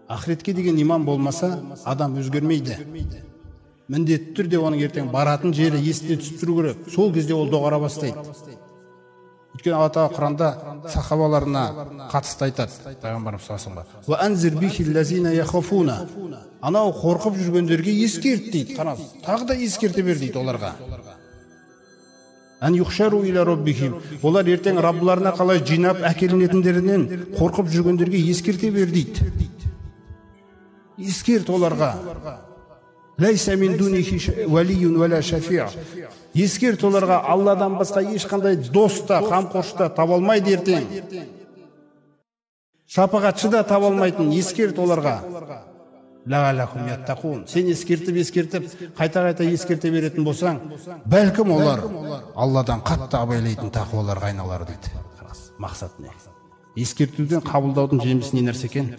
Ақыретке деген иман болмаса, адам өзгермейді. Міндетті түрде оның ертең баратын жері есіне түсіп тұру керек. Сол кезде ол доғара бастайды. Өйткені Алла Тағала Құранда сахабаларына қатысты айтады. Пайғамбарымыз саллаллаху алейхи ва саллям: "Ва анзир бихиллазина яхафуна". Анау қорқып жүргендерге ескерт дейді. Қараңыз, тағы да ескерте бер дейді оларға. Ан юхшару иля роббихим. Олар ертең Раббыларына қалай жинап әкелінетіндерінен қорқып жүргендерге ескерте бер дейді. Ескерт оларға. Лайса мин дунихи валиюн вала шафиъ. Ескерт оларға, Алладан басқа ешқандай дос та, қамқоршы та таба алмайды ертең. Шапағатшы да таба алмайтын. Ескерт оларға. Лағаллахум яттақун. Сен ескертіп, қайта ескерте беретін болсаң, бәлкім олар Алладан қатты абайлайтын тақуаларға айналар дейді. Мақсат не? Ескертуден қабылдаудың жемісі не нәрсе екен?